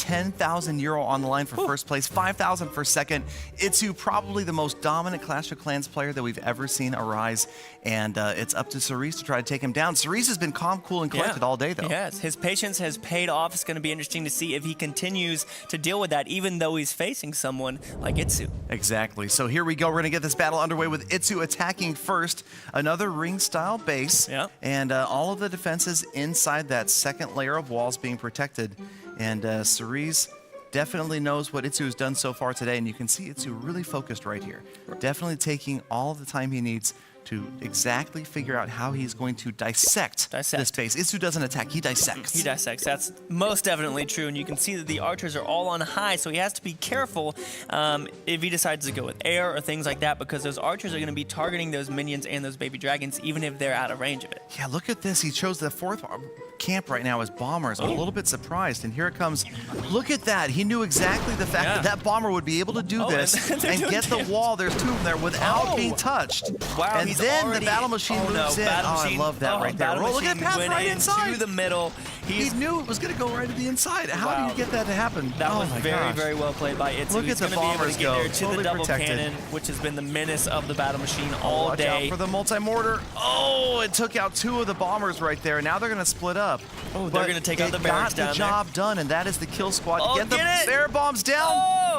10,000 euro on the line for first place, 5,000 for second. Itsu, probably the most dominant Clash of Clans player that we've ever seen arise, and it's up to Cerise to try to take him down. Cerise has been calm, cool, and collected all day, though. Yes, his patience has paid off. It's going to be interesting to see if he continues to deal with that, even though he's facing someone like Itsu. Exactly. So here we go. We're going to get this battle underway with Itsu attacking first. Another ring-style base, and all of the defenses inside that second layer of walls being protected. And Cerise definitely knows what Itsu has done so far today, and you can see Itsu really focused right here. Definitely taking all of the time he needs to exactly figure out how he's going to dissect this base. Itsu doesn't attack, he dissects. He dissects, that's most definitely true, and you can see that the archers are all on high, so he has to be careful if he decides to go with air or things like that, because those archers are going to be targeting those minions and those baby dragons, even if they're out of range of it. Yeah, look at this. He chose the fourth camp right now as bombers. I'm a little bit surprised, and here it comes. Look at that. He knew exactly the fact that that bomber would be able to do this and get the wall. There's two of them there without being touched. Wow, and then the battle machine moves in. I love that right there. Look at that path right inside. To the middle. He knew it was going to go right to the inside. How do you get that to happen? That was very, very well played by Itsu. Look at the bombers go. There to the double cannon, which has been the menace of the battle machine all day. Watch out for the multi-mortar. Oh, it took out two of the bombers right there. Now they're going to split up. Oh, they're going to take out the barracks down there. Got the job done, and that is the kill squad. Oh, get the air bombs down.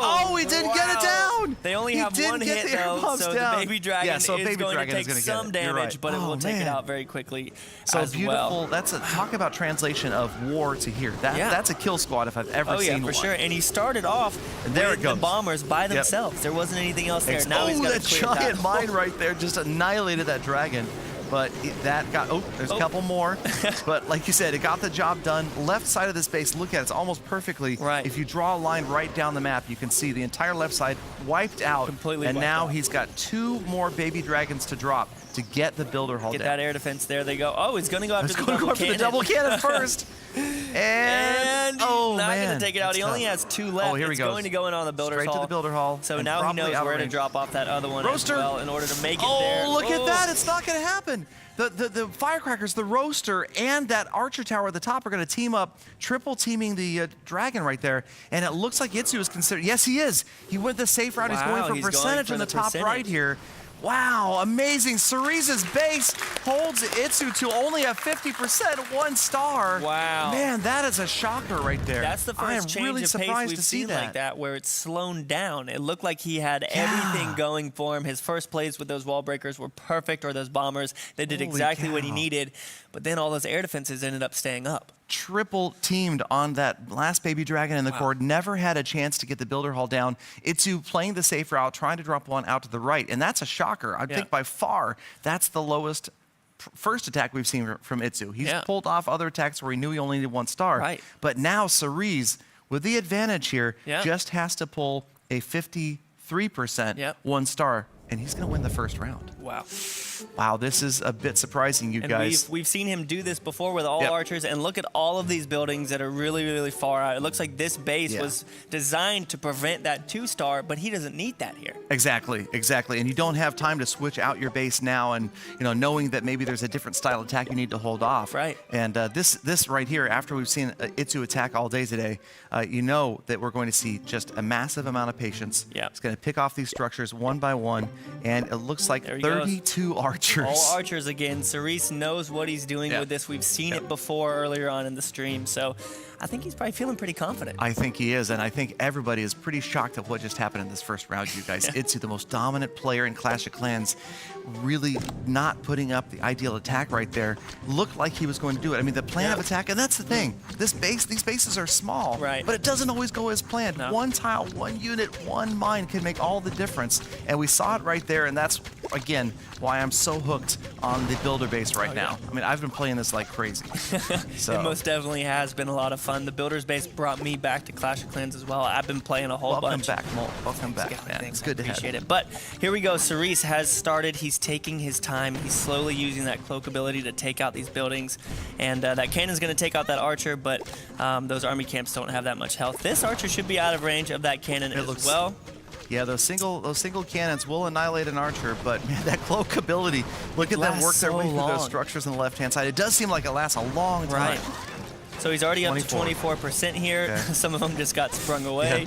Oh, he didn't get it down. They only have one hit, though, so the baby dragon is going to take some damage, but it will take it out very quickly as well. That's talk about translation of war to here. That's a kill squad if I've ever seen one. Oh, yeah, for sure. And he started off with the bombers by themselves. There wasn't anything else there. Now he's got to clear that. Giant mine right there just annihilated that dragon. But that got, there's a couple more. But like you said, it got the job done. Left side of this base, look at it, it's almost perfectly. Right. If you draw a line right down the map, you can see the entire left side wiped out. Completely and wiped now out. He's got two more baby dragons to drop to get the builder hull down. Get that air defense there. They go. Oh, he's going to go after the double cannon first. And not going to take it out. He only has two left. Oh, here he goes. Going to go in on the builder Straight hull. to the builder hull. So now he knows where to drop off that other one as well in order to make it there. Oh, look at that. It's not going to happen. The firecrackers, the roaster, and that archer tower at the top are going to team up, triple teaming the dragon right there. And it looks like Itsu is considered. Yes, he is. He went the safe route. He's going for percentage on the top right here. Wow, amazing. Cerise's base holds Itsu to only a 50%, 1 star. Wow. Man, that is a shocker right there. That's the first change of pace we've seen like that, where it's slowed down. It looked like he had everything going for him. His first plays with those wall breakers were perfect, or those bombers. They did exactly what he needed. But then all those air defenses ended up staying up. Triple teamed on that last baby dragon in the core. Never had a chance to get the builder hull down. Itsu playing the safe route, trying to drop one out to the right, and that's a shocker. I think by far that's the lowest first attack we've seen from Itsu. He's pulled off other attacks where he knew he only needed 1 star. But now Cerise, with the advantage here, just has to pull a 53% 1 star, and he's going to win the first round. Wow. Wow, this is a bit surprising, you guys. We've seen him do this before with all archers, and look at all of these buildings that are really, really far out. It looks like this base was designed to prevent that 2-star, but he doesn't need that here. Exactly, exactly. And you don't have time to switch out your base now, and knowing that maybe there's a different style attack you need to hold off. Right. And this right here, after we've seen Itsu attack all day today, you know that we're going to see just a massive amount of patience. It's going to pick off these structures one by one, and it looks like 32 archers. All archers again. Cerise knows what he's doing with this. We've seen it before earlier on in the stream, so I think he's probably feeling pretty confident. I think he is, and I think everybody is pretty shocked at what just happened in this first round, you guys. Itsu, the most dominant player in Clash of Clans, really not putting up the ideal attack right there. Looked like he was going to do it. I mean, the plan of attack, and that's the thing. These bases are small, but it doesn't always go as planned. One tile, one unit, one mine can make all the difference, and we saw it right there, and that's, again, why I'm so hooked on the builder base right now. I mean, I've been playing this like crazy. It most definitely has been a lot of fun. The builder's base brought me back to Clash of Clans as well. I've been playing a whole bunch. Welcome back, man. It's good to have you. Appreciate it. But here we go. Cerise has started. He's taking his time. He's slowly using that cloak ability to take out these buildings. And that cannon's going to take out that archer, but those army camps don't have that much health. This archer should be out of range of that cannon as well. Yeah, those single cannons will annihilate an archer, but man, that cloak ability, look at them work their way through those structures on the left-hand side. It does seem like it lasts a long time. So he's already up to 24. 24% here. Okay. Some of them just got sprung away.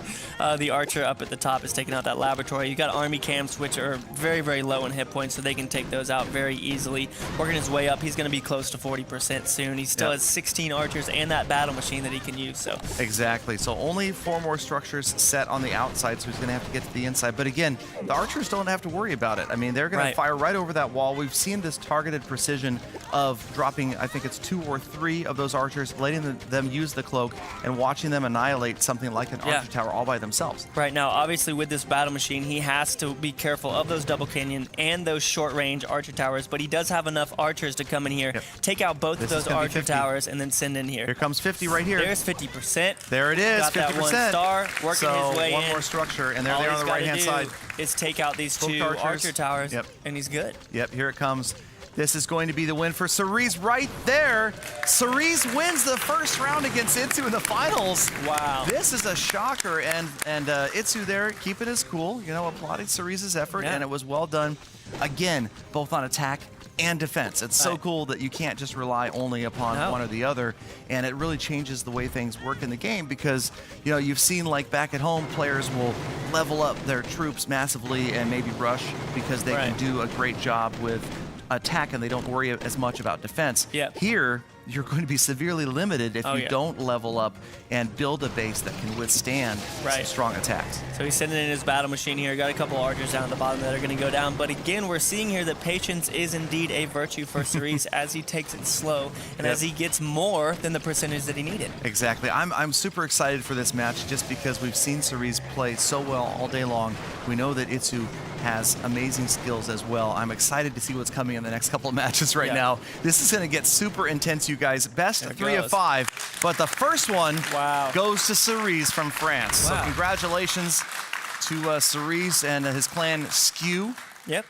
The archer up at the top is taking out that laboratory. You got army camps, which are very, very low in hit points, so they can take those out very easily. Working his way up, he's going to be close to 40% soon. He still has 16 archers and that battle machine that he can use. So exactly. So only 4 more structures set on the outside, so he's going to have to get to the inside. But again, the archers don't have to worry about it. I mean, they're going to fire right over that wall. We've seen this targeted precision of dropping, I think it's 2 or 3 of those archers, letting them use the cloak and watching them annihilate something like an archer tower all by themselves. Right now, obviously with this battle machine, he has to be careful of those double canyon and those short range archer towers, but he does have enough archers to come in here, take out both of those archer towers, and then send in here. Here comes 50 right here. There's 50%. There it is, got 50%. That 1 star, working his way in. One more structure, and there they are on the right-hand side. Is take out these 2 archer towers, and he's good. Yep, here it comes. This is going to be the win for Cerise right there. Cerise wins the first round against Itsu in the finals. Wow. This is a shocker, and Itsu there keeping his cool, you know, applauding Cerise's effort, and it was well done. Again, both on attack and defense. It's so cool that you can't just rely only upon one or the other, and it really changes the way things work in the game because, you know, you've seen like back at home, players will level up their troops massively and maybe rush because they can do a great job with attack and they don't worry as much about defense. Here, you're going to be severely limited if you don't level up and build a base that can withstand some strong attacks. So he's sending in his battle machine here. Got a couple archers down at the bottom that are going to go down. But again, we're seeing here that patience is indeed a virtue for Cerise as he takes it slow and as he gets more than the percentage that he needed. Exactly. I'm super excited for this match just because we've seen Cerise play so well all day long. We know that Itsu has amazing skills as well. I'm excited to see what's coming in the next couple of matches right now. This is going to get super intense, you guys. Best 3 of 5, but the first one goes to Cerise from France. So congratulations to Cerise and his clan Skuuu.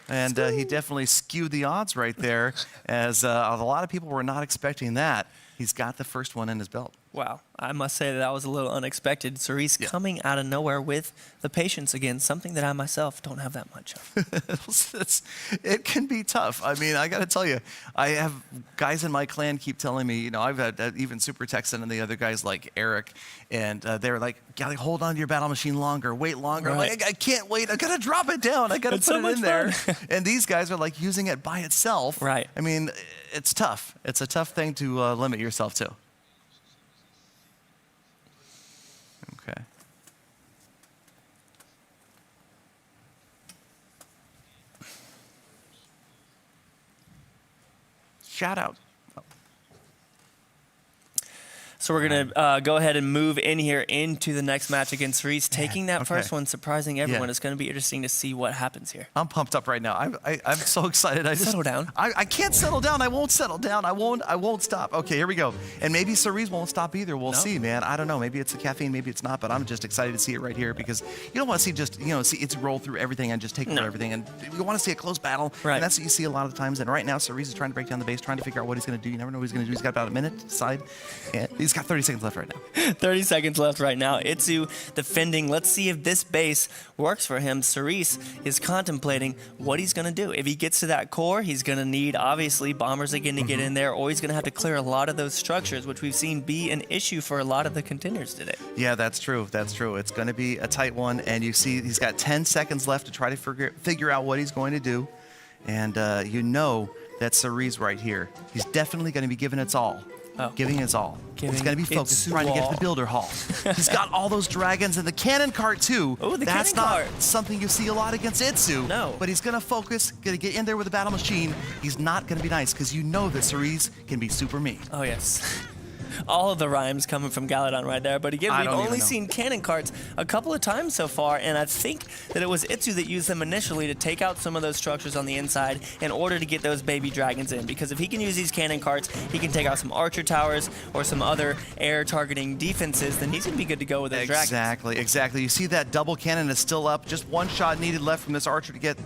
And he definitely skewed the odds right there, as a lot of people were not expecting that. He's got the first one in his belt. Wow, I must say that was a little unexpected. Cerise coming out of nowhere with the patience again, something that I myself don't have that much of. It can be tough. I mean, I got to tell you, I have guys in my clan keep telling me, you know, I've had even Super Texan and the other guys like Eric, and they're like, gotta hold on to your battle machine longer, wait longer. I'm like, I can't wait. I gotta drop it down. I gotta put it in there. And these guys are like using it by itself. I mean, it's tough. It's a tough thing to limit yourself to. Okay. Shout out. So we're going to go ahead and move in here into the next match against Cerise, taking that first one, surprising everyone. It's going to be interesting to see what happens here. I'm pumped up right now. I'm so excited. Settle down. I can't settle down. I won't settle down. I won't stop. Okay, here we go. And maybe Cerise won't stop either. We'll see, man. I don't know. Maybe it's the caffeine, maybe it's not, but I'm just excited to see it right here because you don't want to see just, you know, see it roll through everything and just take over everything. And you want to see a close battle. And that's what you see a lot of the times. And right now, Cerise is trying to break down the base, trying to figure out what he's going to do. You never know what he's going to do. He's got about a minute to decide. And he's got 30 seconds left right now. 30 seconds left right now. Itsu defending. Let's see if this base works for him. Cerise is contemplating what he's going to do. If he gets to that core, he's going to need, obviously, bombers again to get in there, or he's going to have to clear a lot of those structures, which we've seen be an issue for a lot of the contenders today. Yeah, that's true. That's true. It's going to be a tight one, and you see he's got 10 seconds left to try to figure out what he's going to do. And you know that Cerise right here, he's definitely going to be giving its all. Giving his all. He's going to be focused trying to get to the builder hall. He's got all those dragons and the cannon cart too. Oh, the That's cannon not cart. something you see a lot against Itsu. No. But he's going to focus, going to get in there with the battle machine. He's not going to be nice because you know that Cerise can be super mean. Oh, yes. All of the rhymes coming from Galadon right there. But again, we've only seen cannon carts a couple of times so far, and I think that it was Itsu that used them initially to take out some of those structures on the inside in order to get those baby dragons in. Because if he can use these cannon carts, he can take out some archer towers or some other air targeting defenses, then he's going to be good to go with those dragons. Exactly, exactly. You see that double cannon is still up. Just one shot needed left from this archer to get...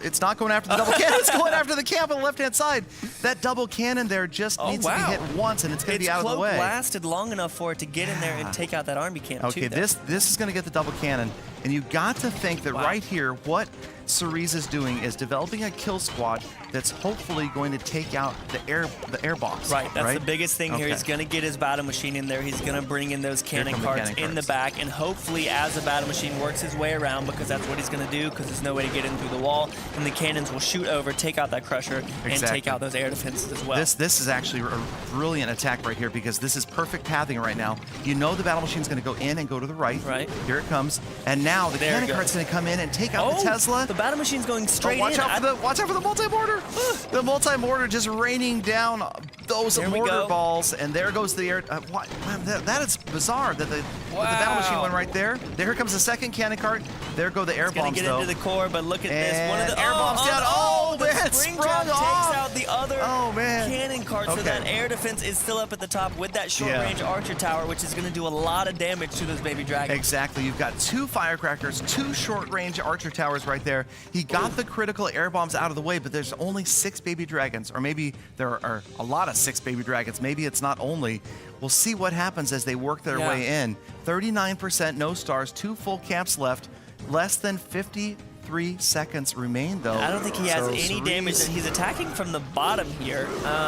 It's not going after the double cannon. It's going after the camp on the left-hand side. That double cannon there just needs to be hit once, and it's going to be out of the way. It's lasted long enough for it to get in there and take out that army camp too. Okay, this is going to get the double cannon, And you got to think that right here, what Cerise is doing is developing a kill squad that's hopefully going to take out the air boss. Right, that's the biggest thing here. Okay. He's going to get his battle machine in there. He's going to bring in those cannon carts in the back, and hopefully as the battle machine works his way around, because that's what he's going to do, because there's no way to get in through the wall, and the cannons will shoot over, take out that crusher, and take out those air defenses as well. This is actually a brilliant attack right here, because this is perfect pathing right now. You know the battle machine's going to go in and go to the right. Right. Here it comes. And now the cannon cart's going to come in and take out the Tesla. The battle machine's going straight watch in. Watch out for the multi-mortar. The multi-mortar just raining down those mortar balls, and there goes the air. That is bizarre that the battle machine went right there. There comes the second cannon cart. There go the air bombs, though. Get into the core, but look at this. One of the air bombs down. Oh, man, sprung off. Takes out the other cannon cart, so that air defense is still up at the top with that short-range archer tower, which is going to do a lot of damage to those baby dragons. Exactly. You've got 2 firecrackers, 2 short-range archer towers right there. He got the critical air bombs out of the way, but there's only 6 baby dragons, or maybe there are a lot of 6 baby dragons. Maybe it's not only. We'll see what happens as they work their way in. 39% no stars, 2 full camps left, less than 53 seconds remain though. I don't think he has any damage. He's attacking from the bottom here.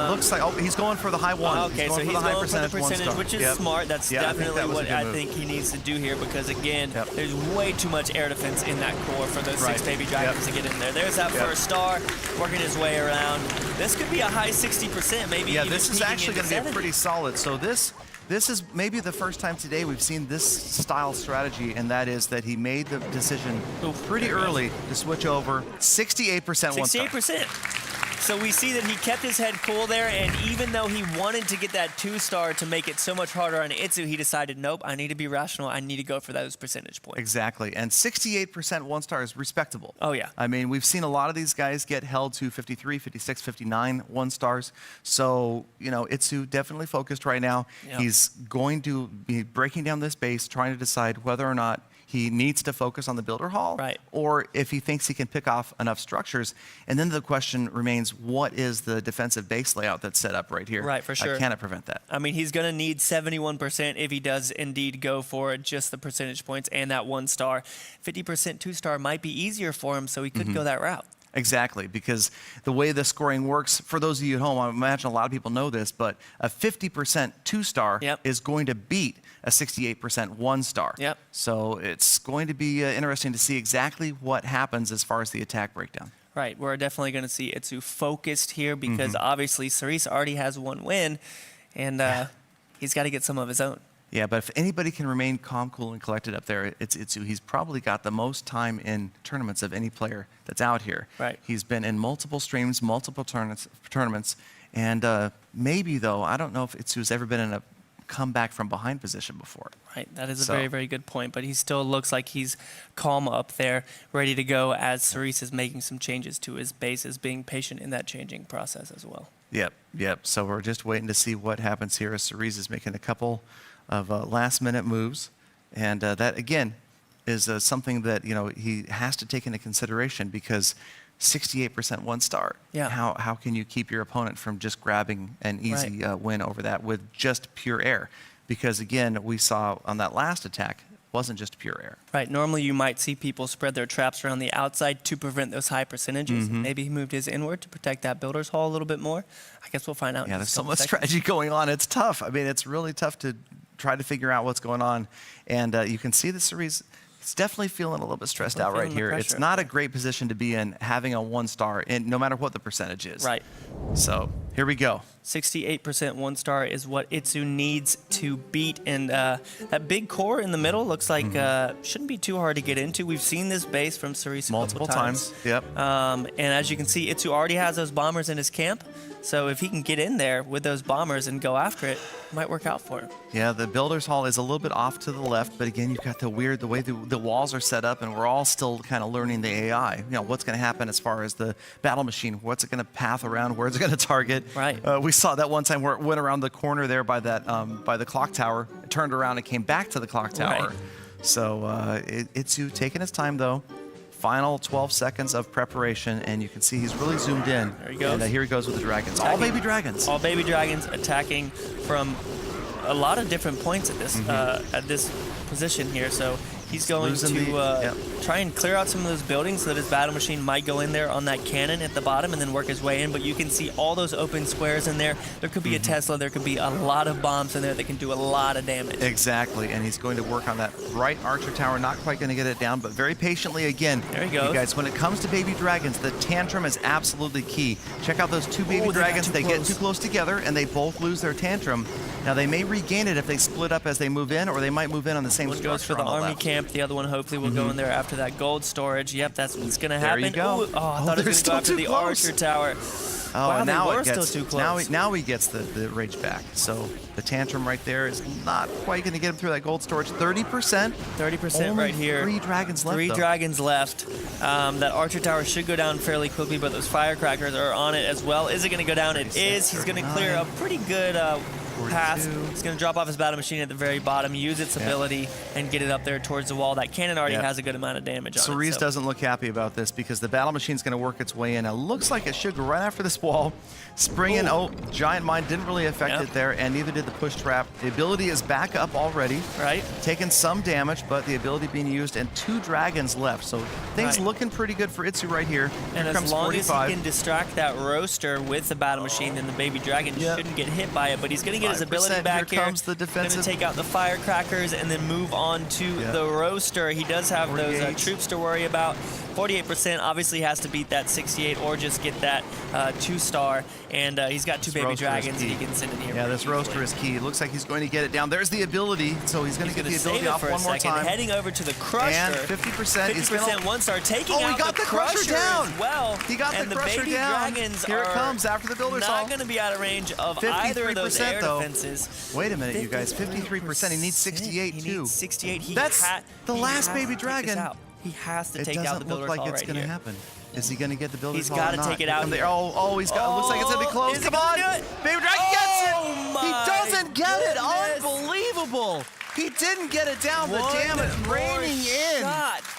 Looks like he's going for the high 1. Okay, so he's going for the percentage, which is smart. That's definitely what I think he needs to do here, because again, there's way too much air defense in that core for those 6 baby dragons to get in there. There's that first star, working his way around. This could be a high 60%, maybe. Yeah, this is actually going to be pretty solid. So this is maybe the first time today we've seen this style strategy, and that is that he made the decision pretty early to switch over. 68% one star. 68%. So we see that he kept his head cool there, and even though he wanted to get that 2-star to make it so much harder on Itsu, he decided, nope, I need to be rational. I need to go for those percentage points. Exactly, and 68% 1-star is respectable. Oh, yeah. I mean, we've seen a lot of these guys get held to 53, 56, 59 1-stars. So, you know, Itsu definitely focused right now. Yep. He's going to be breaking down this base, trying to decide whether or not he needs to focus on the builder hall, or if he thinks he can pick off enough structures. And then the question remains, what is the defensive base layout that's set up right here? Right, for sure. Can it prevent that? I mean, he's going to need 71% if he does indeed go for just the percentage points and that 1-star. 50% 2-star might be easier for him, so he could go that route. Exactly, because the way the scoring works, for those of you at home, I imagine a lot of people know this, but a 50% 2-star is going to beat a 68% 1-star. So it's going to be interesting to see exactly what happens as far as the attack breakdown. Right, we're definitely going to see Itsu focused here, because obviously Cerise already has 1 win, and he's got to get some of his own. Yeah, but if anybody can remain calm, cool, and collected up there, it's Itsu. He's probably got the most time in tournaments of any player that's out here. Right. He's been in multiple streams, multiple tournaments, and maybe, though, I don't know if Itsu's ever been in a comeback from behind position before. Right, that is a very, very good point, but he still looks like he's calm up there, ready to go as Cerise is making some changes to his bases, being patient in that changing process as well. Yep. So we're just waiting to see what happens here as Cerise is making a couple of last-minute moves, and that again is something that he has to take into consideration, because 68% 1-star. How can you keep your opponent from just grabbing an easy win over that with just pure air? Because again, we saw on that last attack, wasn't just pure air. Right. Normally, you might see people spread their traps around the outside to prevent those high percentages. Maybe he moved his inward to protect that builder's hall a little bit more. I guess we'll find out. Yeah, there's so much strategy going on. It's tough. I mean, it's really tough to try to figure out what's going on. And you can see the Cerise, he's definitely feeling a little bit stressed out right here. It's not a great position to be in, having a 1-star, and no matter what the percentage is. Right. So here we go. 68% 1-star is what Itsu needs to beat, and that big core in the middle looks like shouldn't be too hard to get into. We've seen this base from Cerise multiple times. Yep. And as you can see, Itsu already has those bombers in his camp, so if he can get in there with those bombers and go after it, it might work out for him. Yeah, the builder's hall is a little bit off to the left, but again, you've got the way the walls are set up, and we're all still kind of learning the AI. What's going to happen as far as the battle machine, what's it going to path around, where's it going to target. Right. We saw that one time where it went around the corner there by that by the clock tower, it turned around and came back to the clock tower. Right. So Itsu taking his time though. Final 12 seconds of preparation, and you can see he's really zoomed in. There he goes. And here he goes with the dragons. All baby dragons. All baby dragons attacking from a lot of different points at this position here. So He's going to try and clear out some of those buildings so that his battle machine might go in there on that cannon at the bottom and then work his way in. But you can see all those open squares in there. There could be a Tesla. There could be a lot of bombs in there that can do a lot of damage. Exactly, and he's going to work on that right archer tower. Not quite going to get it down, but very patiently again. There he goes. You guys, when it comes to baby dragons, the tantrum is absolutely key. Check out those two baby dragons. They get too close together, and they both lose their tantrum. Now, they may regain it if they split up as they move in, or they might move in on the same structure. One goes for the army camp. The other one hopefully will go in there after that gold storage. Yep, that's what's going to happen. There you go. Ooh, I thought it was going to go after the archer tower. Oh, wow, now they were it gets, still too close. Now he gets the rage back. So the tantrum right there is not quite going to get him through that gold storage. 30%. 30% right here. 3 dragons left. 3 dragons left. That archer tower should go down fairly quickly, but those firecrackers are on it as well. Is it going to go down? It is. He's going to clear a pretty good pass. He's going to drop off his battle machine at the very bottom, use its ability, and get it up there towards the wall. That cannon already has a good amount of damage on it. Cerise doesn't look happy about this because the battle machine's going to work its way in. It looks like it should go right after this wall. Spring in. Oh, giant mine didn't really affect it there, and neither did the push trap. The ability is back up already. Right. Taking some damage, but the ability being used, and 2 dragons left. So things looking pretty good for Itsu right here. And here as long 45. as he can distract that roaster with the battle machine, then the baby dragon shouldn't get hit by it. But he's going to get his ability back here. Comes the defensive. Going to take out the firecrackers and then move on to the roaster. He does have those troops to worry about. 48% obviously has to beat that 68 or just get that 2-star. And he's got 2 baby dragons that he can send in here. Yeah, this roaster is key. It looks like he's going to get it down. There's the ability, so he's going to get the ability off one more time. Heading over to the crusher. And 50%. 50% 1-star, taking out he got the crusher down. As well. He got the crusher baby down. Dragons Here it comes after the builder's hall. Not going to be out of range of either of those air defenses. Wait a minute, you guys. 53%. He needs 68 too. He needs 68. That's the last baby dragon. He has to take out the builder's hall right here. It doesn't look like it's going to happen. Is he going to get the builder's hall? He's got to take it out. Oh, he's got. Looks like it's going to be close. Come on, baby dragon gets it. He doesn't get it. Unbelievable. He didn't get it down. The damage raining in.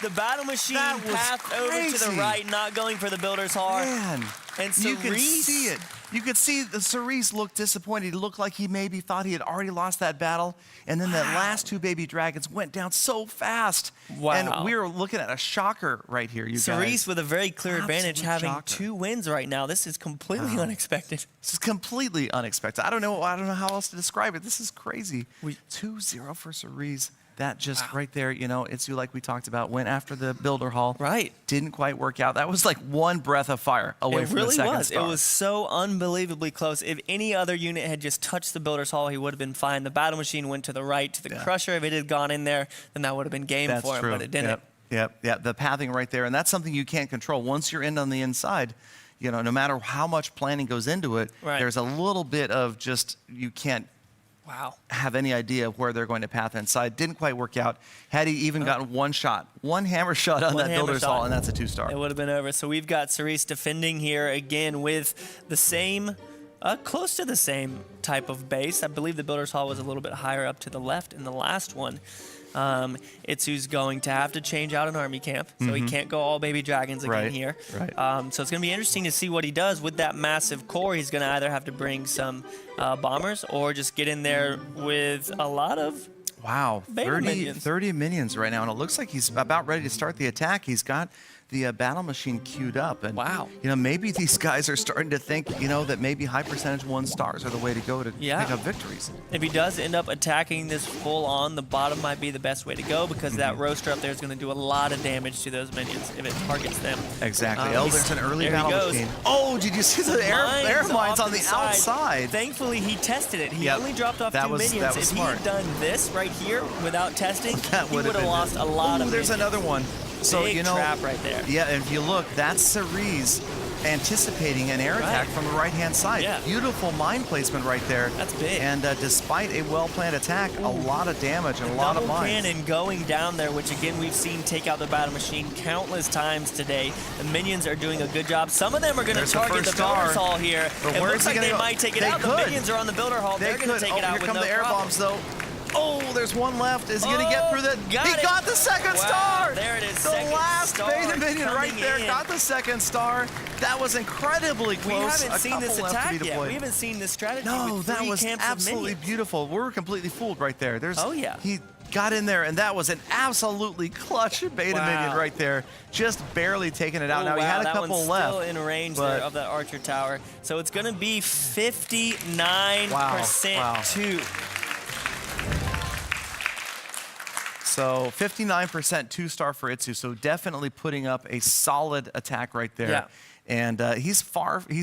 The battle machine passed over to the right, not going for the builder's hall. Man, and Cerise, you can see it. You could see the Cerise looked disappointed. He looked like he maybe thought he had already lost that battle. And then the last 2 baby dragons went down so fast. Wow. And we were looking at a shocker right here, you guys. Cerise with a very clear advantage, having 2 wins right now. This is completely unexpected. This is completely unexpected. I don't know how else to describe it. This is crazy. 2-0 for Cerise. That just right there, you know, Itsu, like we talked about, went after the builder hall. Right. Didn't quite work out. That was like 1 breath of fire away from the second star. It was so unbelievably close. If any other unit had just touched the builder's hall, he would have been fine. The battle machine went to the right to the crusher. If it had gone in there, then that would have been game for him, but it didn't. Yep. The pathing right there, and that's something you can't control. Once you're in on the inside, you know, no matter how much planning goes into it, there's a little bit of just, you can't have any idea of where they're going to path inside. Didn't quite work out. Had he even gotten 1 shot, 1 hammer shot on that builder's hall, and that's a 2-star. It would have been over. So we've got Cerise defending here again with the same, close to the same type of base. I believe the builder's hall was a little bit higher up to the left in the last one. Itsu's going to have to change out an army camp, so he can't go all baby dragons again here. So it's going to be interesting to see what he does with that massive core. He's going to either have to bring some bombers or just get in there with a lot of 30 minions right now, and it looks like he's about ready to start the attack. He's got the battle machine queued up, and you know, maybe these guys are starting to think, you know, that maybe high percentage 1-stars are the way to go to pick up victories. If he does end up attacking this full on, the bottom might be the best way to go, because that roaster up there is going to do a lot of damage to those minions if it targets them. Exactly. There's an early battle machine. Oh, did you see the air mines on the outside? Thankfully, he tested it. He only dropped off 2 minions. If he had done this right here without testing, he would have lost a lot of there's minions. Another one. So, Big you know, trap right there. Yeah, and if you look, that's Cerise anticipating an air attack from the right-hand side. Beautiful mine placement right there. That's big. And despite a well-planned attack, a lot of damage and a lot of mines. Double cannon going down there, which again we've seen take out the battle machine countless times today. The minions are doing a good job. Some of them are going to target the builder's hall here. It looks like they might take it out. The minions are on the builder hall. They're going to take it out with no problem. Here come the air bombs, though. Oh, there's one left. Is he going to get through that? He got the second star. There it is. The last beta minion right there in. got the second star. That was incredibly close. We haven't seen this attack yet. Deployed. We haven't seen this strategy. No, with that 3 was camps absolutely of minions. beautiful. We were completely fooled right there. Oh, yeah. He got in there, and that was an absolutely clutch beta minion right there. Just barely taking it out. Now, he had a that couple one's left. still in range there of that archer tower. So it's going to be 59% two. So 59% 2-star for Itsu. So definitely putting up a solid attack right there. Yeah. And he's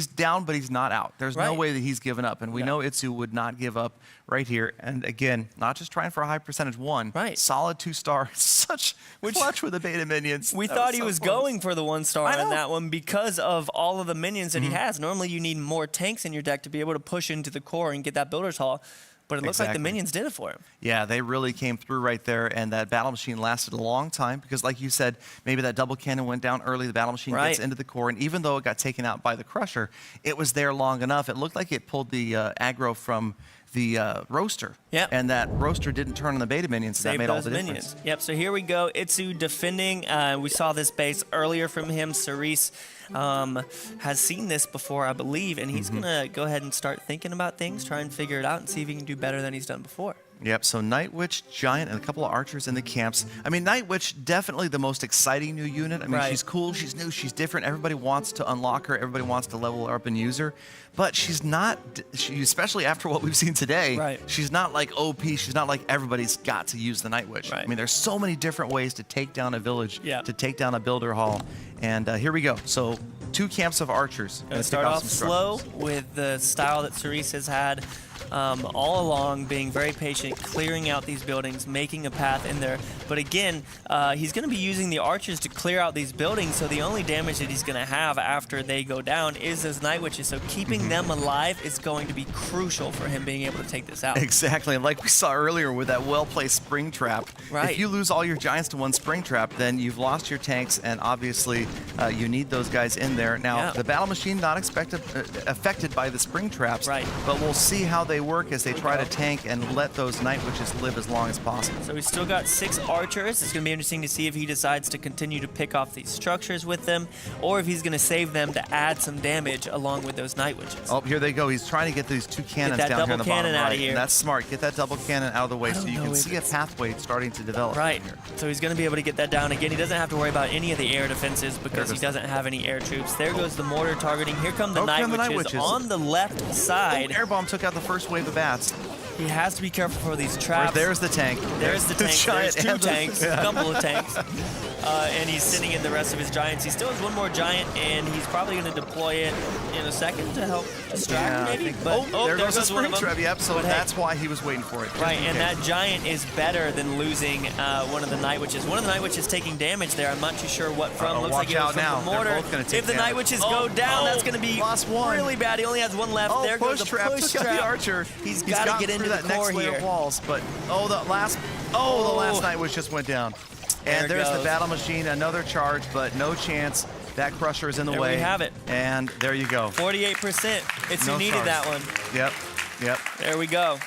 down, but he's not out. There's no way that he's given up. And we know Itsu would not give up right here. And again, not just trying for a high percentage one. Right. Solid 2-star. Such clutch with the beta minions. We thought he was going for the 1-star in that one because of all of the minions that he has. Normally you need more tanks in your deck to be able to push into the core and get that builder's hall. But it looks like the minions did it for him. Yeah, they really came through right there, and that battle machine lasted a long time because, like you said, maybe that double cannon went down early, the battle machine gets into the core, and even though it got taken out by the Crusher, it was there long enough. It looked like it pulled the aggro from the roaster. Yep. And that roaster didn't turn on the beta minions, so that made all the difference. Yep, so here we go. Itsu defending. We saw this base earlier from him. Cerise has seen this before, I believe, and he's going to go ahead and start thinking about things, try and figure it out, and see if he can do better than he's done before. Yep, so Night Witch, Giant, and a couple of archers in the camps. I mean, Night Witch, definitely the most exciting new unit. I mean, she's cool, she's new, she's different. Everybody wants to unlock her. Everybody wants to level her up and use her. But she's not, especially after what we've seen today, she's not like OP. She's not like everybody's got to use the Night Witch. I mean, there's so many different ways to take down a village, to take down a builder hall. And here we go. So 2 camps of archers. Gonna start off slow with the style that Cerise has had all along, being very patient, clearing out these buildings, making a path in there. But again, he's going to be using the archers to clear out these buildings, so the only damage that he's going to have after they go down is those Night Witches. So keeping them alive is going to be crucial for him being able to take this out. Exactly, and like we saw earlier with that well-placed spring trap, if you lose all your giants to one spring trap, then you've lost your tanks, and obviously you need those guys in there. Now, the battle machine not affected by the spring traps, but we'll see how they work as they try to tank and let those Night Witches live as long as possible. So he's still got 6 archers. It's going to be interesting to see if he decides to continue to pick off these structures with them, or if he's going to save them to add some damage along with those Night Witches. Oh, here they go. He's trying to get these 2 cannons down here in the bottom right. And that's smart. Get that double cannon out of the way so you can see a pathway starting to develop. Right. So he's going to be able to get that down. Again, he doesn't have to worry about any of the air defenses because he doesn't have any air troops. There goes the mortar targeting. Here come the Night Witches on the left side. Air bomb took out the first wave of bats. He has to be careful for these traps. There's the tank. There's the tank. There's 2 tanks, a couple of tanks. And he's sitting in the rest of his giants. He still has 1 more giant, and he's probably going to deploy it in a second to help distract maybe. But, there goes the spring trap. Yep, so that's why he was waiting for it. Right, and that giant is better than losing one of the Night Witches. One of the Night Witches taking damage there. I'm not too sure what from. Looks like it was from the mortar. If the Night Witches go down, that's going to be really bad. He only has 1 left. There goes the push trap. The archer. He's got to get into that the next core layer here. Of walls, but the last Night Witch just went down. And there's the battle machine, another charge, but no chance. That Crusher is in the way. There we have it. And there you go. 48%. Itsu needed that one. Yep. There we go.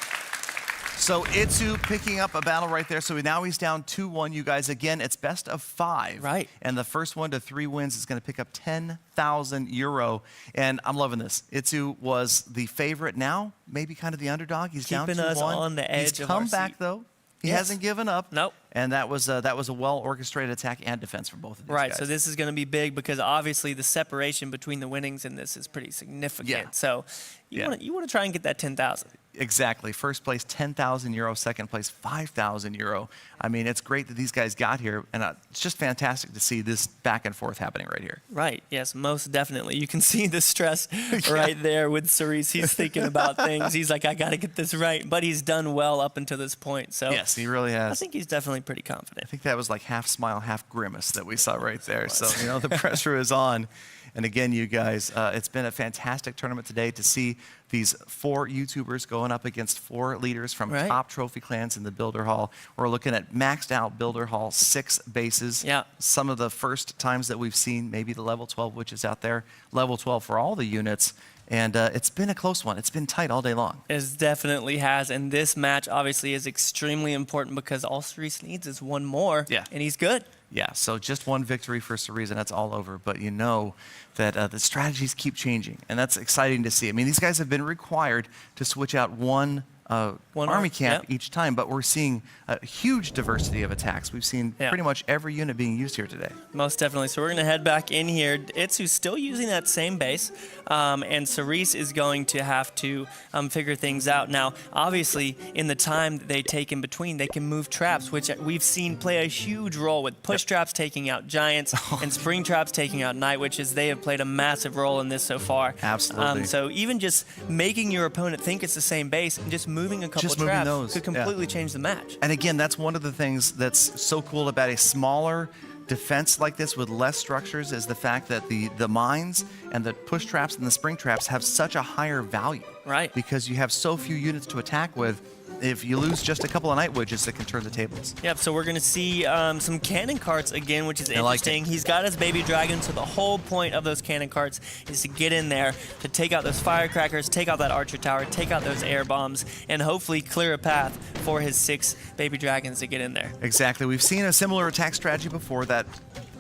So Itsu picking up a battle right there. So now he's down 2-1, you guys. Again, it's best of 5. Right. And the first 1 to 3 wins is going to pick up 10,000 euro. And I'm loving this. Itsu was the favorite now, maybe kind of the underdog. He's keeping down 2-1. us on the edge He's of come our back, seat. though. He hasn't given up. Nope. And that was a well-orchestrated attack and defense for both of these guys. So this is going to be big because obviously the separation between the winnings in this is pretty significant. So you want to try and get that 10,000. Exactly. First place, 10,000 euro. Second place, 5,000 euro. I mean, it's great that these guys got here, and it's just fantastic to see this back and forth happening right here. Right. Yes, most definitely. You can see the stress right there with Cerise. He's thinking about things. He's like, I got to get this right. But he's done well up until this point. So yes, he really has. I think he's definitely pretty confident. I think that was like half smile, half grimace that we saw right there. So, the pressure is on. And again, you guys, it's been a fantastic tournament today to see these 4 YouTubers going up against 4 leaders from top trophy clans in the Builder Hall. We're looking at maxed out Builder Hall 6 bases. Yeah. Some of the first times that we've seen maybe the level 12 witches out there, level 12 for all the units. And it's been a close one. It's been tight all day long. It definitely has, and this match obviously is extremely important because all Cerise needs is one more, and he's good. Yeah, so just one victory for Cerise, and that's all over. But you know that the strategies keep changing, and that's exciting to see. I mean, these guys have been required to switch out one army camp each time, but we're seeing a huge diversity of attacks. We've seen pretty much every unit being used here today. Most definitely. So we're going to head back in here. Itsu's still using that same base, and Cerise is going to have to figure things out. Now, obviously, in the time that they take in between, they can move traps, which we've seen play a huge role with push traps taking out giants and spring traps taking out night witches. They have played a massive role in this so far. Absolutely. So even just making your opponent think it's the same base and just moving a couple of traps could completely change the match. And again, that's one of the things that's so cool about a smaller defense like this with less structures is the fact that the mines and the push traps and the spring traps have such a higher value. Right. Because you have so few units to attack with. If you lose just a couple of night witches, it can turn the tables. Yep, so we're going to see some cannon carts again, which is interesting. He's got his baby dragon, so the whole point of those cannon carts is to get in there, to take out those firecrackers, take out that archer tower, take out those air bombs, and hopefully clear a path for his 6 baby dragons to get in there. Exactly. We've seen a similar attack strategy before that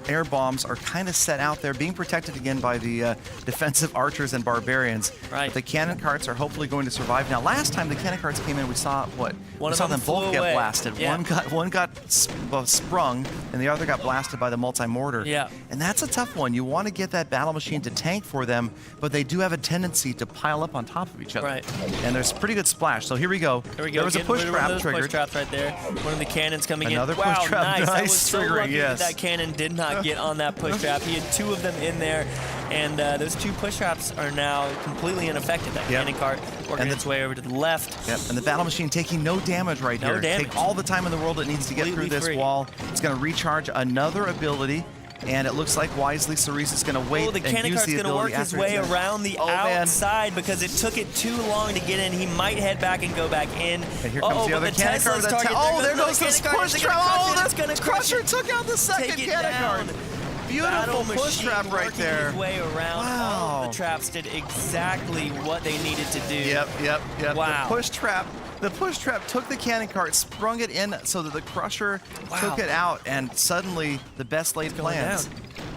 air bombs are kind of set out there, being protected again by the defensive archers and barbarians. Right. The cannon carts are hopefully going to survive. Now, last time the cannon carts came in, we saw what? One we of saw them them both get blasted. Yeah. One got sprung, and the other got blasted by the multi-mortar. Yeah. And that's a tough one. You want to get that battle machine to tank for them, but they do have a tendency to pile up on top of each other. Right. And there's pretty good splash. So here we go. There we go. There was a push trap triggered. Push traps right there. One of the cannons coming Another in. push trap. Nice. That was Nice so triggering, lucky yes. that cannon did not get on that push trap. He had 2 of them in there, and those 2 push traps are now completely ineffective. That cannon cart working its way over to the left. Yep, and the battle machine taking no damage right here. Damage. Take all the time in the world it needs to get through this wall. It's going to recharge another ability, and it looks like wisely Cerise is going to wait the and cannon use cart's the going to work ability his way around the outside because it took it too long to get in. He might head back and go back in. And here comes the other cannon cart. There goes this push trap. Oh, the crusher took out the second cannon cart. Beautiful push trap right there. His way around. Wow. All of the traps did exactly what they needed to do. Yep. Wow. The push trap took the cannon cart, sprung it in so that the crusher took it out, and suddenly the best laid plans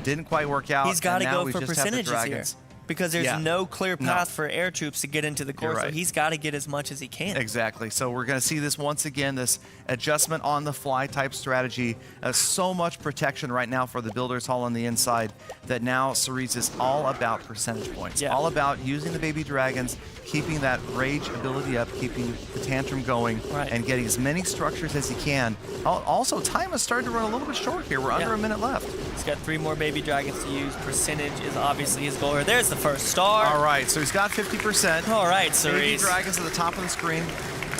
didn't quite work out. He's got to go for just percentages here. Because there's no clear path for air troops to get into the core, so he's got to get as much as he can. Exactly. So we're going to see this once again, this adjustment on the fly type strategy. So much protection right now for the Builder's Hall on the inside that now Cerise is all about percentage points. All about using the baby dragons, keeping that rage ability up, keeping the tantrum going, and getting as many structures as he can. Also, time has started to run a little bit short here. We're under a minute left. He's got 3 more baby dragons to use. Percentage is obviously his goal. There's the first star. All right, so he's got 50%. All right, Cerise. Baby dragons at the top of the screen.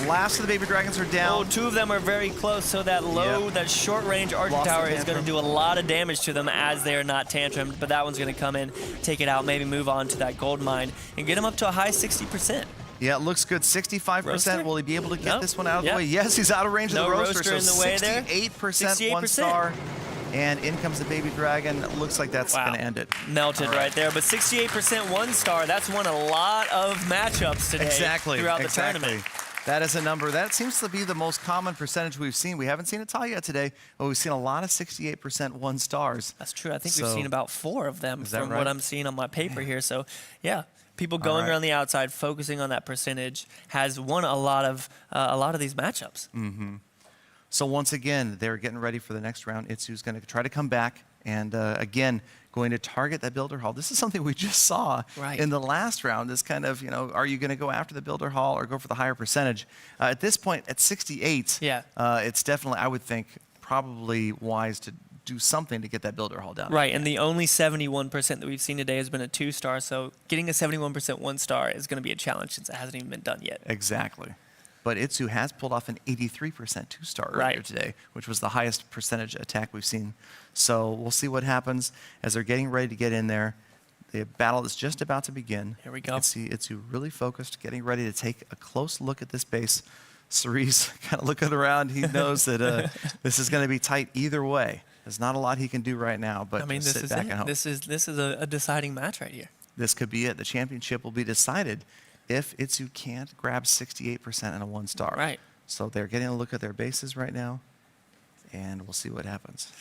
Last of the baby dragons are down. 2 of them are very close, so that that short-range archer tower is going to do a lot of damage to them as they are not tantrumed, but that one's going to come in, take it out, maybe move on to that gold mine, and get him up to a high 60%. Yeah, it looks good. 65%. Roaster? Will he be able to get this one out of the way? Yes, he's out of range of the roaster. In the way there. 68%, 1 star. And in comes the baby dragon. Looks like that's going to end it. Melted right there. But 68% 1 star. That's won a lot of matchups today throughout the tournament. That is a number. That seems to be the most common percentage we've seen. We haven't seen a tie yet today, but we've seen a lot of 68% 1 stars. That's true. I think we've seen about 4 of them from what I'm seeing on my paper here. So, yeah. People going around the outside, focusing on that percentage, has won a lot of these matchups. So once again, they're getting ready for the next round. Itsu's going to try to come back and, again, going to target that Builder Hall. This is something we just saw in the last round. This kind of, are you going to go after the Builder Hall or go for the higher percentage? At this point, at 68, it's definitely, I would think, probably wise to do something to get that Builder Hall down. Right, and the only 71% that we've seen today has been a 2 star, so getting a 71% 1 star is going to be a challenge since it hasn't even been done yet. Exactly. But Itsu has pulled off an 83% 2 star earlier today, which was the highest percentage attack we've seen. So we'll see what happens as they're getting ready to get in there. The battle is just about to begin. Here we go. You can see Itsu really focused, getting ready to take a close look at this base. Cerise kind of looking around. He knows that this is going to be tight either way. There's not a lot he can do right now, but I mean, sit back and hope. This is a deciding match right here. this could be it. The championship will be decided if Itsu can't grab 68% and a 1-star. Right. So they're getting a look at their bases right now, and we'll see what happens.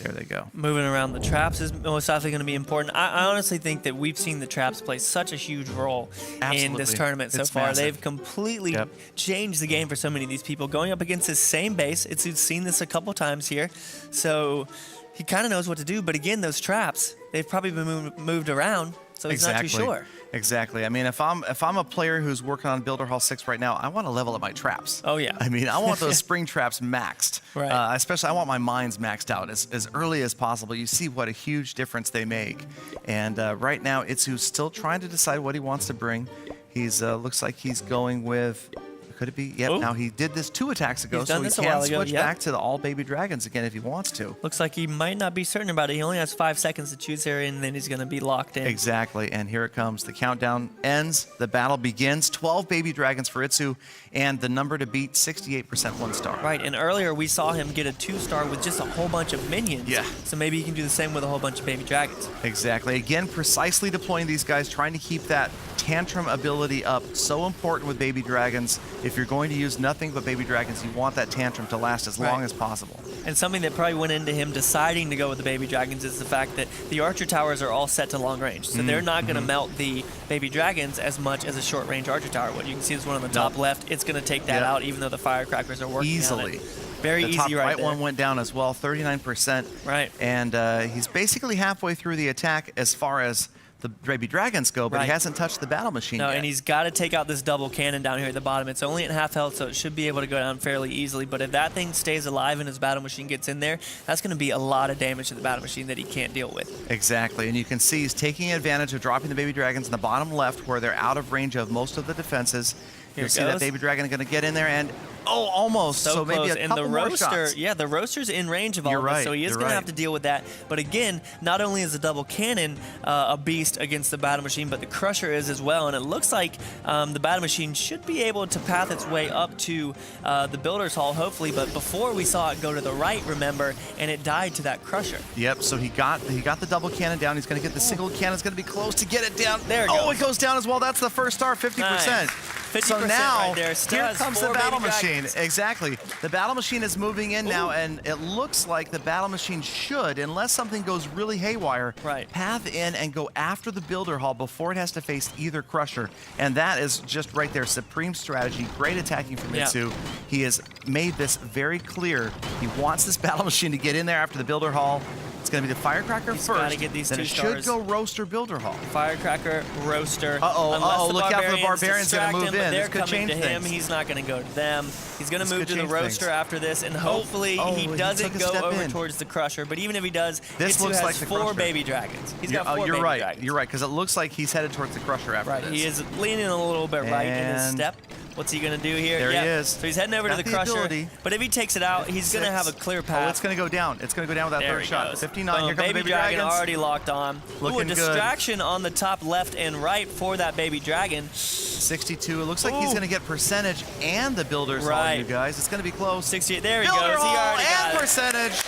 There they go. Moving around the traps is most likely going to be important. I honestly think that we've seen the traps play such a huge role in this tournament so far. Massive. They've completely changed the game for so many of these people. Going up against this same base, Itsu's seen this a couple times here, so he kind of knows what to do. But again, those traps, they've probably been moved around, so he's not too sure. Exactly. I mean, if I'm a player who's working on Builder Hall 6 right now, I want to level up my traps. Oh, yeah. I mean, I want those spring traps maxed. Right. Especially, I want my mines maxed out as early as possible. You see what a huge difference they make. And right now, Itsu's still trying to decide what he wants to bring. He's looks like he's going with... Could it be? Yep. Oh. Now he did this 2 attacks ago, He's so done he this a can while ago, switch back to the all baby dragons again if he wants to. Looks like he might not be certain about it. He only has 5 seconds to choose here, and then he's going to be locked in. Exactly. And here it comes. The countdown ends. The battle begins. 12 baby dragons for Itsu, and the number to beat, 68% 1-star. Right. And earlier we saw him get a 2-star with just a whole bunch of minions. Yeah. So maybe he can do the same with a whole bunch of baby dragons. Exactly. Again, precisely deploying these guys, trying to keep that tantrum ability up. So important with baby dragons. If you're going to use nothing but baby dragons, you want that tantrum to last as long as possible. And something that probably went into him deciding to go with the baby dragons is the fact that the archer towers are all set to long range. So they're not going to melt the baby dragons as much as a short range archer tower would. You can see this one on the top left. It's going to take that out, even though the firecrackers are working easily. on it. Very the easy top right there. one went down as well, 39%. Right. And he's basically halfway through the attack as far as the baby dragons go, but he hasn't touched the battle machine yet. And he's got to take out this double cannon down here at the bottom. It's only at half health, so it should be able to go down fairly easily. But if that thing stays alive and his battle machine gets in there, that's going to be a lot of damage to the battle machine that he can't deal with. Exactly, and you can see he's taking advantage of dropping the baby dragons in the bottom left where they're out of range of most of the defenses. You'll see that baby dragon going to get in there and, almost. So maybe a couple more shots. Yeah, the roaster's in range of all of this, so he is going to have to deal with that. But again, not only is the double cannon a beast against the battle machine, but the crusher is as well. And it looks like the battle machine should be able to path its way up to the builder's hall, hopefully. But before we saw it go to the right, remember, and it died to that crusher. Yep. So he got the double cannon down. He's going to get the single cannon. It's going to be close to get it down. There it goes. Oh, it goes down as well. That's the first star, 50%. Nice. 50% so now, right there. here comes the battle machine. Dragons. Exactly. The battle machine is moving in now, and it looks like the battle machine should, unless something goes really haywire, path in and go after the builder hall before it has to face either crusher. And that is just right there. Supreme strategy. Great attacking from Itsu. He has made this very clear. He wants this battle machine to get in there after the builder hall. It's going to be the firecracker first. Get these then it should go roaster builder hall. Firecracker, roaster. Uh-oh, look out for the barbarians going to move in. They're This could coming change to him. things. He's not going to go to them. He's going to move to the roaster after this, and hopefully he took doesn't a go step over in. towards the crusher. But even if he does, This Itsu looks has like the 4 crusher. baby dragons. He's got 4 baby dragons. You're right, because it looks like he's headed towards the crusher after this. He is leaning a little bit right in his step. What's he going to do here? There he is. So he's heading over to the crusher. But if he takes it out, he's going to have a clear path. Oh, it's going to go down. It's going to go down with that third shot. 59. Here comes the baby dragon dragons. already locked on. Looking a distraction on the top left and right for that baby dragon. 62. It looks like he's going to get percentage and the builder's hall, you guys. It's going to be close. 68. There he Builder goes. He hall already got and it. percentage.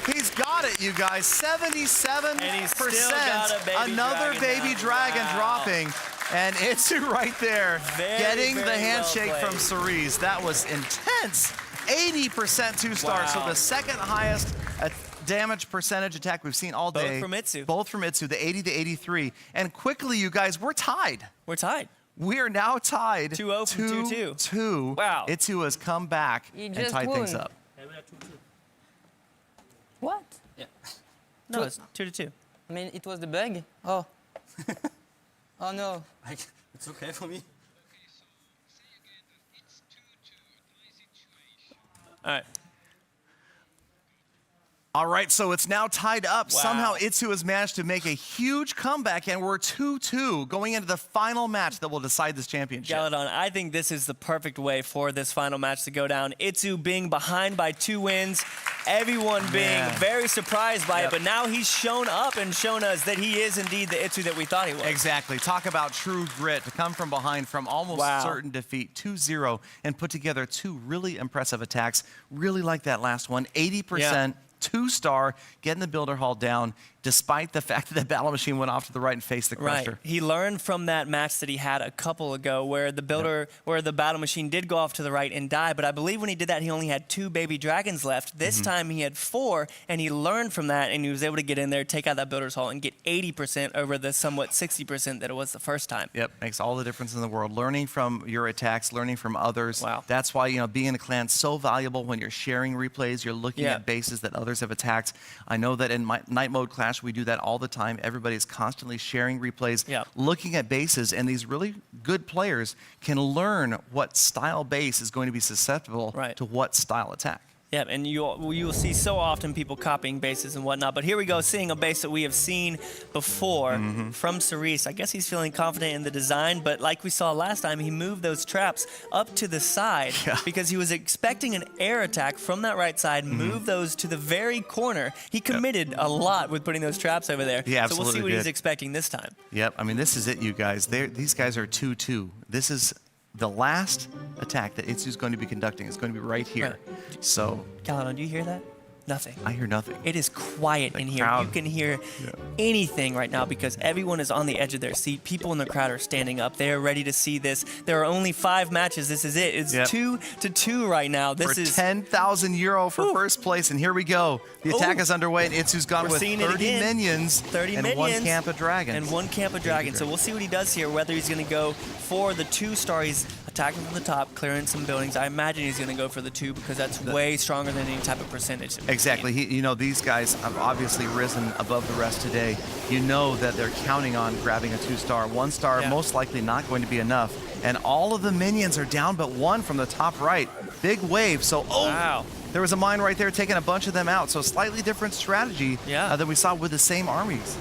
He's got it, you guys. 77%. And he's still got a baby Another dragon baby now. dragon Wow. dropping. And Itsu right there, getting the very handshake well from Cerise. That was intense. 80% 2-star. So the second highest damage percentage attack we've seen all day. Both from Itsu. Both from Itsu, the 80 to 83. And quickly, you guys, we're tied. We're tied. We are now tied 2-0 from 2-2. 2-2. Wow. Itsu has come back He and just tied won. things up. What? Yeah. No, it's 2-2. I mean, it was the bug? Oh. Oh no. It's okay for me. All right. All right, so it's now tied up. Wow. Somehow Itsu has managed to make a huge comeback, and we're 2-2 going into the final match that will decide this championship. Galadon, I think this is the perfect way for this final match to go down. Itsu being behind by 2 wins, everyone being very surprised by it, but now he's shown up and shown us that he is indeed the Itsu that we thought he was. Exactly. Talk about true grit to come from behind from almost certain defeat, 2-0, and put together 2 really impressive attacks. Really like that last one, 80%. 2-star, getting the builder hall down. despite the fact that the battle machine went off to the right and faced the crusher. Right. He learned from that match that he had a couple ago where the builder, where the battle machine did go off to the right and die, but I believe when he did that, he only had 2 baby dragons left. This time he had 4, and he learned from that, and he was able to get in there, take out that builder's hall, and get 80% over the somewhat 60% that it was the first time. Yep, makes all the difference in the world. Learning from your attacks, learning from others. Wow. That's why, you know, being in a clan is so valuable when you're sharing replays, you're looking Yeah. at bases that others have attacked. I know that in my NightModeClash, we do that all the time. Everybody's constantly sharing replays, Yeah. looking at bases, and these really good players can learn what style base is going to be susceptible Right. to what style attack. Yeah, and you will see so often people copying bases and whatnot. But here we go, seeing a base that we have seen before from Cerise. I guess he's feeling confident in the design, but like we saw last time, he moved those traps up to the side because he was expecting an air attack from that right side, moved those to the very corner. He committed a lot with putting those traps over there. Yeah, so we'll see absolutely what he's did. expecting this time. Yep, I mean, this is it, you guys. These guys are 2-2. This is the last attack that Itsu's going to be conducting. Is going to be right here. Right. So Caledon, do you hear that? Nothing. I hear nothing. It is quiet in here. crowd. You can hear anything right now because everyone is on the edge of their seat. People in the crowd are standing up. They are ready to see this. There are only 5 matches. This is it. It's 2-2 right now. This For is 10,000 euro for first place, and here we go. The attack is underway, and Itsu's gone We're with seeing it 30 again. minions 30 and minions 1 camp of dragons. and 1 camp of dragons. So we'll see what he does here, whether he's going to go for the 2-star. He's attacking from the top, clearing some buildings. I imagine he's going to go for the 2 because that's way stronger than any type of percentage. that we've Exactly. seen. You know, these guys have obviously risen above the rest today. You know that they're counting on grabbing a 2-star. 1-star Yeah. most likely not going to be enough. And all of the minions are down but 1 from the top right. Big wave. So, Wow. there was a mine right there taking a bunch of them out. So slightly different strategy Yeah. than we saw with the same armies.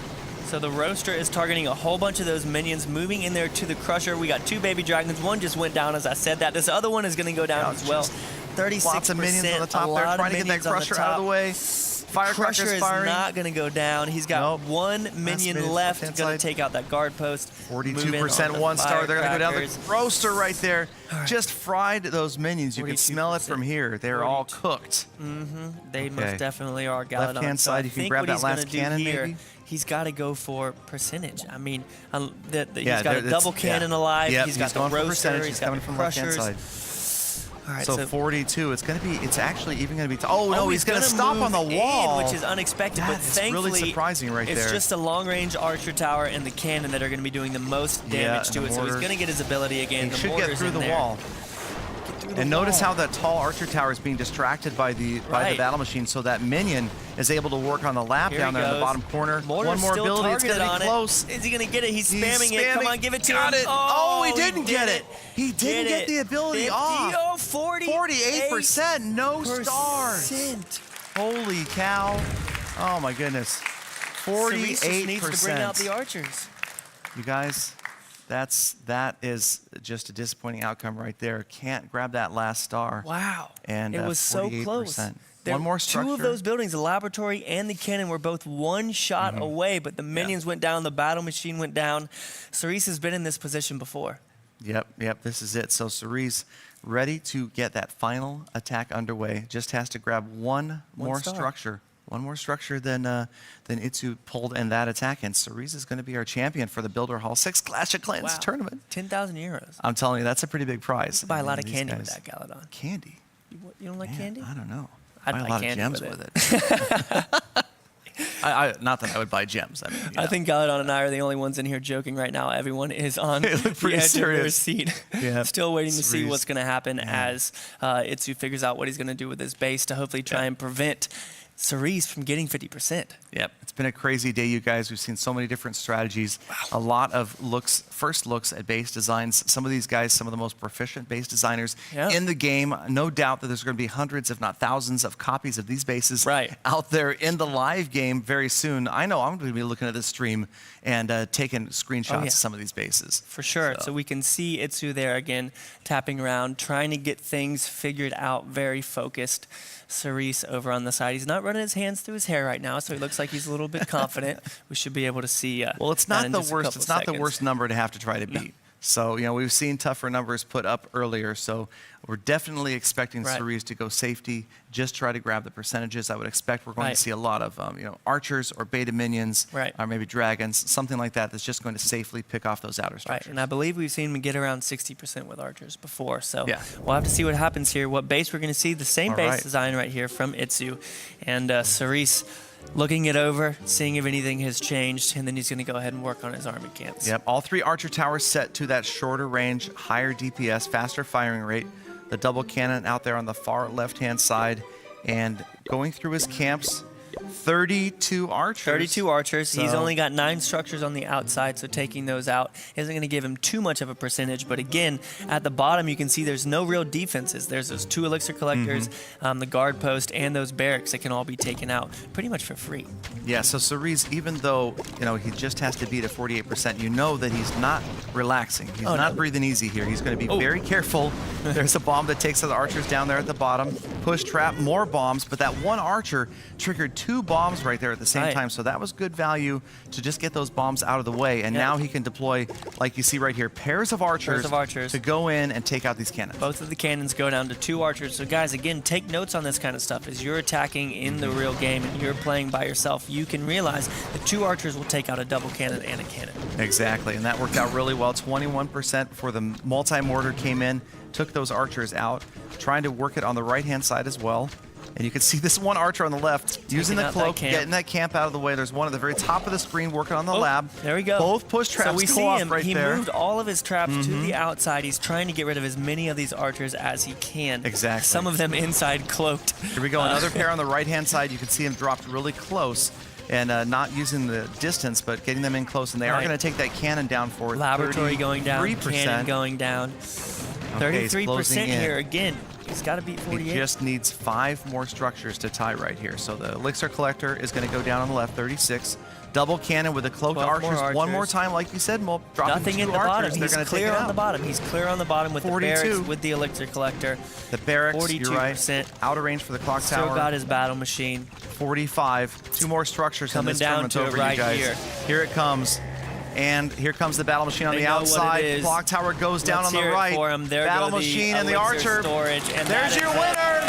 So the roaster is targeting a whole bunch of those minions, moving in there to the crusher. We got 2 baby dragons. 1 just went down, as I said that. This other one is going to go down Yeah, as well. just 36%. Lots of minions on the top a there, lot trying to of get that minions on the crusher out of the top. way. Crusher Firecrackers is firing. not going to go down. He's got Nope. 1 minion minion left. left-hand Going side. to take out that guard post. 42% 1-star. They're going to go down the roaster right there. right. Just fried those minions. You can smell it from here. They're all 42%. cooked. They Okay. most definitely are. Galadon. Left-hand So side, I you can think grab what that he's gonna last do cannon, here, maybe? He's got to go for percentage. I mean, he's Yeah, got a it's- double cannon alive. Yep, he's got the going for roaster. percentage. He's He's got coming the from left-hand crushers. side. All right, So 42. It's actually even going to be. Oh no, he's going to gonna stop on the move in, wall, which is unexpected. That but is thankfully, really surprising right it's there. just a long-range archer tower and the cannon that are going to be doing the most damage and to the it. So he's mortars. going to get his ability again. He The should get mortars through in the there. wall. Get through the And notice wall. how that tall archer tower is being distracted by the Right. battle machine, so that minion is able to work on the lap Here down he there in the goes. bottom corner. Mortar's One more still ability, it's going targeted to be on close. it. Is he going to get it? He's He's spamming it. Come on, give it to Got him. it. Oh, he didn't did get it. He didn't get the ability off. 48%, no stars. Holy cow. Oh my goodness. Cerise just needs to bring out the 48%. archers. You guys, that is just a disappointing outcome right there. Can't grab that last star. Wow. And it was so 48%. close. One more 2 structure. of those buildings, the laboratory and the cannon, were both 1 shot away, but the minions went down, the battle machine went down. Cerise has been in this position before. Yep, this is it. So Cerise ready to get that final attack underway. Just has to grab one more star. structure. One more structure than Itsu pulled in that attack. And Cerise is going to be our champion for the Builder Hall 6 Clash of Clans tournament. 10,000 euros. I'm telling you, that's a pretty big prize. Buy a lot of These candy guys- with that, Galadon. Candy? You don't like Man, candy? I don't know. I'd buy a buy lot of candy gems with with it. Not that I would buy gems. I mean, you I know. think Galadon and I are the only ones in here joking right now. Everyone is on They look the pretty edge of their serious. seat, Yeah. still waiting to see Cerise. what's going to happen as Itsu figures out what he's going to do with his base to hopefully try and prevent Cerise from getting 50%. Yep, it's been a crazy day, you guys. We've seen so many different strategies, a lot of first looks at base designs. Some of these guys, some of the most proficient base designers in the game. No doubt that there's going to be hundreds, if not thousands, of copies of these bases out there in the live game very soon. I know I'm going to be looking at this stream and taking screenshots of some of these bases. For sure. So we can see Itsu there again, tapping around, trying to get things figured out, very focused. Cerise over on the side. He's not running his hands through his hair right now, so he looks like he's a little bit confident. We should be able to see. Well, it's that not in the just a worst. couple It's not the seconds. worst number to have to try to beat. So, we've seen tougher numbers put up earlier, so we're definitely expecting Cerise to go safety, just try to grab the percentages. I would expect we're going to see a lot of, archers or beta minions, or maybe dragons, something like that that's just going to safely pick off those outer structures. Right, and I believe we've seen him get around 60% with archers before, so we'll have to see what happens here. What base we're going to see, the same base design right here from Itsu, and Cerise looking it over, seeing if anything has changed, and then he's going to go ahead and work on his army camps. Yep, all 3 archer towers set to that shorter range, higher DPS, faster firing rate. The double cannon out there on the far left-hand side, and going through his camps, 32 archers. 32 archers. He's only got 9 structures on the outside, so taking those out isn't going to give him too much of a percentage. But again, at the bottom, you can see there's no real defenses. There's those 2 elixir collectors, the guard post, and those barracks that can all be taken out pretty much for free. Yeah, so Cerise, even though, he just has to beat a 48%, you know that he's not relaxing. He's not breathing easy here. He's going to be very careful. There's a bomb that takes the archers down there at the bottom. Push trap, more bombs, but that one archer triggered 2 bombs right there at the same time, so that was good value to just get those bombs out of the way, and now he can deploy, like you see right here, pairs of archers to go in and take out these cannons. Both of the cannons go down to 2 archers, so guys, again, take notes on this kind of stuff. As you're attacking in the real game and you're playing by yourself, you can realize that 2 archers will take out a double cannon and a cannon. Exactly, and that worked out really well. 21% for the multi-mortar came in, took those archers out, trying to work it on the right-hand side as well. And you can see this one archer on the left using the cloak, getting that camp out of the way. There's one at the very top of the screen working on the lab. There we go. Both push traps so we go see off him. right he there. Moved all of his traps to the outside. He's trying to get rid of as many of these archers as he can. Exactly. Some of them inside cloaked. Here we go. Another pair on the right-hand side. You can see him dropped really close. And not using the distance, but getting them in close. And they are going to take that cannon down for Laboratory going down, 3%. cannon going down. 33% here again. He's got to beat 48. He just needs 5 more structures to tie right here. So the elixir collector is going to go down on the left, 36. Double cannon with the cloaked archers. One more time, like you said, Mo. Nothing in the bottom. He's clear on the bottom. He's clear on the bottom with 42. the barracks, with the elixir collector. The barracks, 42%. you're right. Out of range for the clock tower. Still got his battle machine. 45. 2 more structures coming in this down to over it right you guys. here. Here it comes. And here comes the battle machine on the outside. Clock tower goes down on the right. For him. There battle go machine and the archer. Storage, and there's your winner.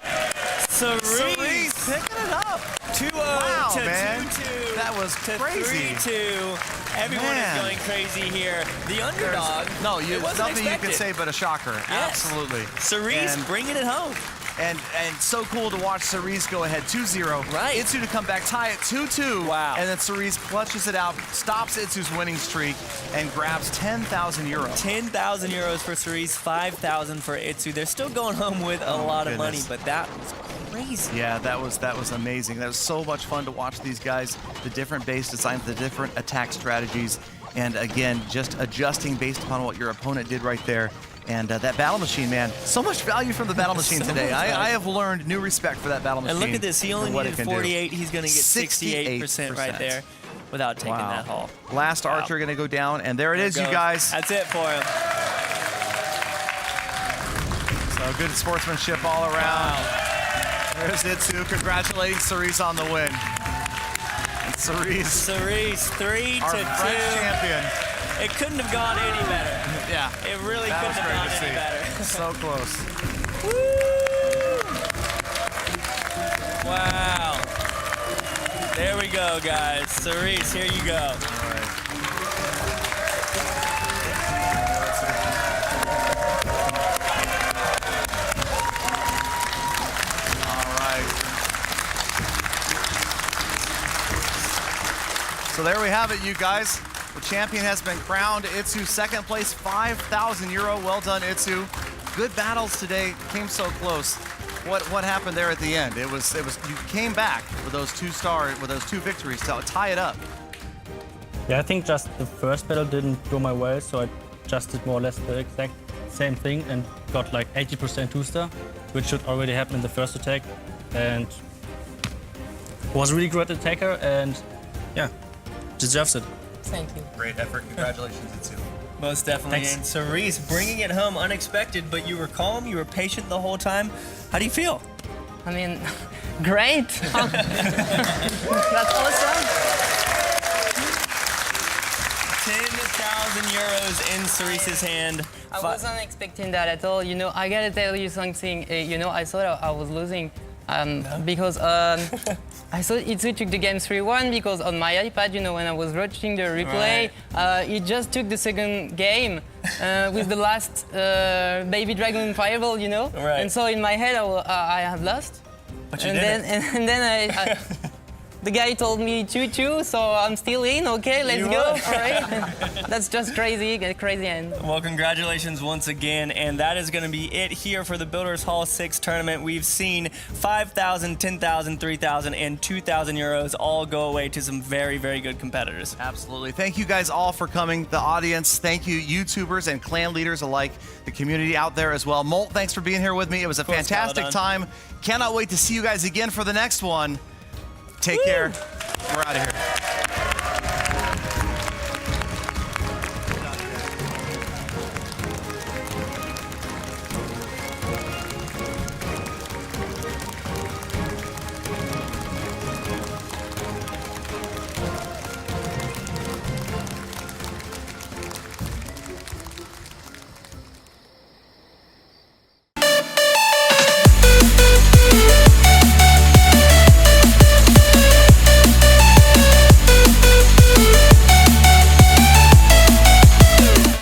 Cerise picking it up. 2-0 wow, to man. 2-2. That was crazy. 3-2. Everyone is going crazy here. The underdog. There's nothing you can say but a shocker. Yes. Absolutely. Cerise bringing it home. And so cool to watch Cerise go ahead 2-0. Right. Itsu to come back, tie it 2-2. Wow. And then Cerise clutches it out, stops Itsu's winning streak, and grabs 10,000 euros. 10,000 euros for Cerise, 5,000 for Itsu. They're still going home with a lot of money, but that was crazy. Yeah, that was amazing. That was so much fun to watch these guys, the different base designs, the different attack strategies, and again, just adjusting based upon what your opponent did right there. And that battle machine, man, so much value from the battle machine today. I have learned new respect for that battle machine. And look at this. He only needed 48. He's going to get 68% right there without taking that haul. Last archer going to go down, and there it is, you guys. That's it for him. So good sportsmanship all around. There's Itsu congratulating Cerise on the win. And Cerise, 3-2. our French champion. It couldn't have gone any better. Yeah. It really couldn't have gone any better. So close. Woo! Wow. There we go, guys. Cerise, here you go. All right. So there we have it, you guys. The champion has been crowned. Itsu, second place, 5,000 euro. Well done, Itsu. Good battles today. Came so close. What happened there at the end? It was you came back with those 2 victories to tie it up. Yeah, I think just the first battle didn't go my way, so I just did more or less the exact same thing and got like 80% 2-star, which should already happen in the first attack. And was a really great attacker, and yeah, deserves it. Thank you. Great effort. Congratulations, Itsu. Most definitely. Thanks. And Cerise bringing it home unexpected, but you were calm, you were patient the whole time. How do you feel? I mean, great. That's awesome. 10,000 5,000 euros in Cerise's hand. I wasn't expecting that at all. You know, I gotta tell you something. You know, I thought I was losing because I thought Itsu took the game 3-1 because on my iPad, you know, when I was watching the replay, he just took the second game with the last Baby Dragon Fireball, you know? Right. And so in my head, I have lost. But you and didn't. then, and then I the guy told me 2-2, so I'm still in. Okay, let's You go. won. All right. That's just crazy, crazy end. Well, congratulations once again, and that is going to be it here for the Builders Hall 6 tournament. We've seen 5,000, 10,000, 3,000, and 2,000 euros all go away to some very, very good competitors. Absolutely. Thank you guys all for coming. The audience, thank you, YouTubers and clan leaders alike, the community out there as well. Molt, thanks for being here with me. It was a fantastic time. Cannot wait to see you guys again for the next one. Take care. We're out of here.